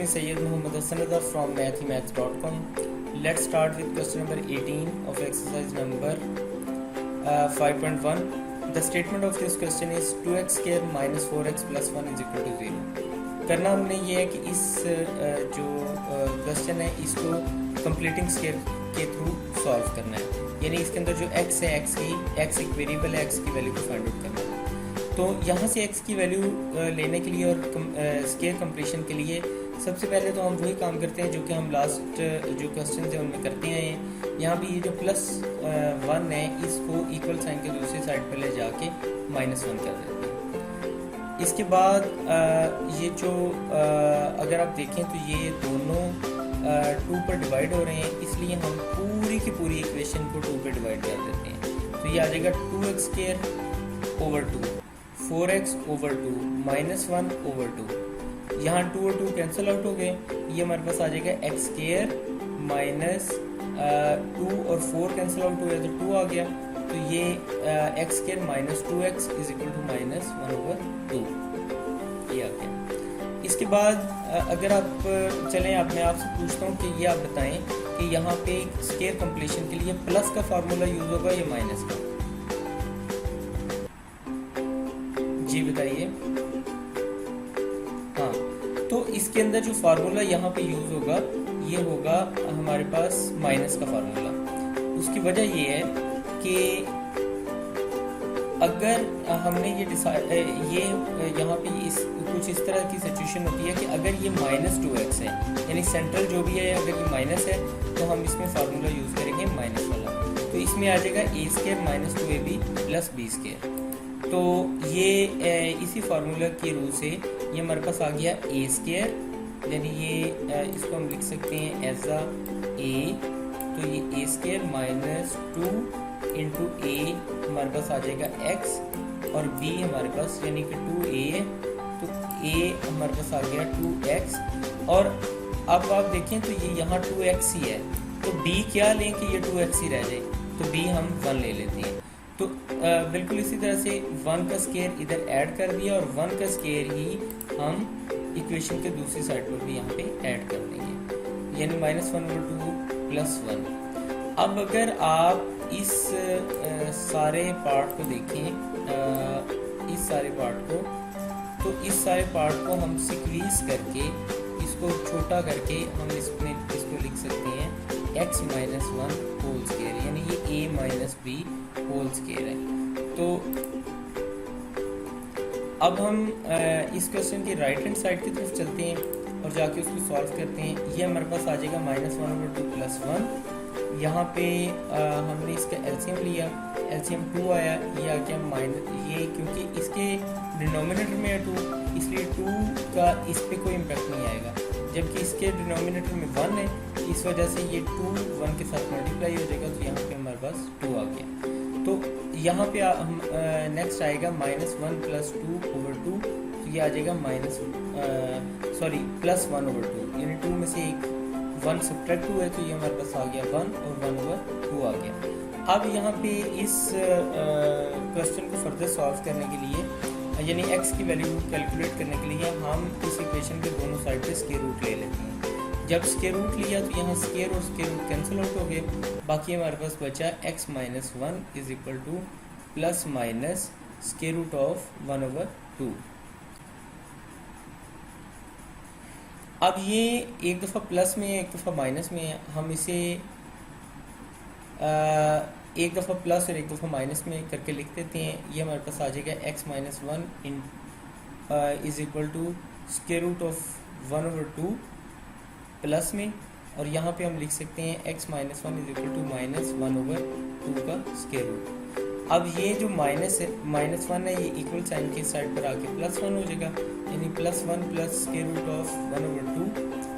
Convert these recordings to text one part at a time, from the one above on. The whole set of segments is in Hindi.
me Sayyid Muhammad Hassan Reza from mathemaths.com. Let's start with question number 18 of exercise number 5.1. The statement of this question is 2x square minus 4x plus 1 is equal to 0. करना हमने ये है कि इस जो क्वेश्चन है इसको कंप्लीटिंग स्केयर के थ्रू सॉल्व करना है, यानी इसके अंदर जो x है x एक वेरिएबल है, x की वैल्यू को फाइंड आउट करना है। तो यहाँ से x की वैल्यू लेने के लिए और स्केयर कंप्लीशन के लिए सबसे पहले तो हम वही काम करते हैं जो कि हम लास्ट जो क्वेश्चन है उनमें करते हैं। यहाँ भी ये जो प्लस 1 है इसको इक्वल साइन के दूसरी साइड पर ले जाके -1 कर देते हैं। इसके बाद ये जो अगर आप देखें तो ये दोनों 2 पर डिवाइड हो रहे हैं, इसलिए हम पूरी की पूरी इक्वेशन को 2 पर डिवाइड कर देते हैं। तो ये आ जाएगा 2x square over 2, 4x over 2, -1 over 2। यहाँ 2 और 2 कैंसिल आउट हो गए, ये हमारे पास आ जाएगा x स्क्वायर माइनस 2 और 4 कैंसिल आउट हो गया तो 2 आ गया। तो ये x square minus 2x is equal to -1 over 2 ये आ गया। इसके बाद अगर आप चलें, अब मैं आपसे पूछता हूँ कि ये आप बताएं कि यहाँ पे स्केयर कंप्लीशन के लिए प्लस का फार्मूला यूज होगा या माइनस का? जी बताइए। हाँ, तो इसके अंदर जो फार्मूला यहाँ पे यूज होगा ये होगा हमारे पास माइनस का फार्मूला। उसकी वजह ये है कि अगर हमने ये यहाँ पे कुछ इस तरह की सिचुएशन होती है कि अगर ये -2x है, यानी सेंट्रल जो भी है अगर ये माइनस है तो हम इसमें फार्मूला यूज करेंगे माइनस वाला। तो इसमें आ जाएगा a square minus 2ab plus b square. तो ये इसी फार्मूला के रूल से ये हमारे पास आ गया a स्क्वायर, यानी ये इसको हम लिख सकते हैं एज a। तो ये a square minus 2 into a हमारे पास आ जाएगा x और b हमारे पास यानी कि 2a है, तो a हमारे पास आ गया 2x। और अब आप देखें तो ये यहाँ 2x ही है, तो b क्या लें कि ये 2x ही रह जाए, तो b हम 1 ले लेते हैं। तो बिल्कुल इसी तरह से 1 का स्क्वायर इधर ऐड कर दिया और 1 का स्क्वायर ही हम इक्वेशन के दूसरी साइड पर भी यहाँ पे ऐड कर देंगे, यानी -1 ओवर 2 प्लस 1। अब अगर आप इस सारे पार्ट को देखें, इस सारे पार्ट को, तो इस सारे पार्ट को हम सिक्वीज करके इसको छोटा करके हम इसको लिख सकते हैं x माइनस 1 होल स्क्वायर, यानी ये a minus b whole square है। तो अब हम इस क्वेश्चन की राइट हैंड साइड की तरफ चलते हैं और जाके उसको सॉल्व करते हैं। ये हमारे पास आ जाएगा -1 ओवर 2 प्लस 1। यहाँ पे हमने इसका एलसीएम लिया, एलसीएम 2 आया, ये आ गया माइनस, ये क्योंकि इसके डिनोमिनेटर में है 2 इसलिए 2 का इस पे कोई इम्पैक्ट नहीं आएगा, जबकि इसके डिनोमिनेटर में 1 है, इस वजह से ये 2 1 के साथ मल्टीप्लाई हो जाएगा, तो यहाँ पे हमारे पास 2 आ गया। तो यहाँ पे हम नेक्स्ट आएगा -1 प्लस 2 ओवर 2, तो ये आ जाएगा प्लस 1 ओवर 2, यानी 2 में से एक 1 सब्ट्रैक्ट 2 है, तो ये हमारे पास आ गया 1 और 1 ओवर 2 आ गया। अब यहाँ पे इस क्वेश्चन को फर्दर सॉल्व करने के लिए, यानी x की वैल्यू कैलकुलेट करने के लिए हम इस इक्वेशन के दोनों साइड पे स्क्वायर रूट ले लेते हैं। जब स्क्वायर रूट लिया तो यहाँ स्क्वायर और स्क्वायर रूट कैंसिल आउट हो गए, बाकी हमारे पास बचा x minus 1 is equal to plus minus square root of 1 over 2। अब ये एक दफ़ा प्लस में है एक दफ़ा माइनस में है, हम इसे एक दफ़ा प्लस और एक दफ़ा माइनस में करके लिख देते हैं। ये हमारे पास आ जाएगा x minus 1 is equal to square root of 1 over 2 plus में, और यहाँ पे हम लिख सकते हैं x minus 1 is equal to -1 over 2 का स्क्वायर रूट। अब ये जो -1 है ये इक्वल साइन के साइड पर आके +1 हो जाएगा, यानी +1 plus square root of 1 over 2।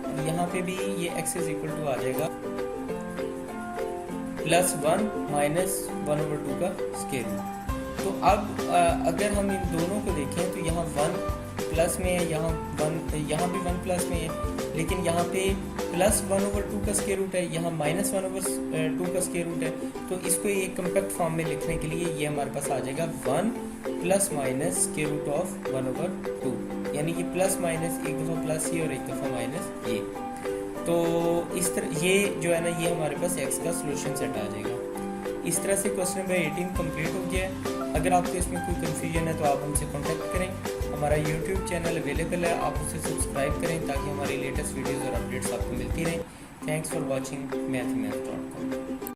और यहाँ पे भी ये x इज इक्वल टू आ जाएगा +1 माइनस 1 ओवर 2 का स्क्वायर रूट। तो अब अगर हम इन दोनों को देखें तो यहाँ 1 प्लस में है, यहाँ भी 1 प्लस में है, लेकिन यहाँ पे +1 ओवर 2 का स्क्वायर रूट है, यहाँ -1 ओवर 2 का स्क्वायर रूट है। तो इसको एक कम्पैक्ट फॉर्म में लिखने के लिए ये हमारे पास आ जाएगा 1 plus minus square root of 1 over 2। यानी कि प्लस माइनस एक दफ़ा प्लस ये और एक दफ़ा माइनस ये। तो इस तरह ये जो है ना ये हमारे पास एक्स का सोल्यूशन सेट आ जाएगा। इस तरह से क्वेश्चन नंबर 18 कंप्लीट हो गया है। अगर आपको इसमें कोई कन्फ्यूजन है तो आप हमसे कांटेक्ट करें। हमारा यूट्यूब चैनल अवेलेबल है, आप उसे सब्सक्राइब करें ताकि हमारी लेटेस्ट वीडियोज़ और अपडेट्स आपको मिलती रहें। Thanks for watching मैथमेथ.com।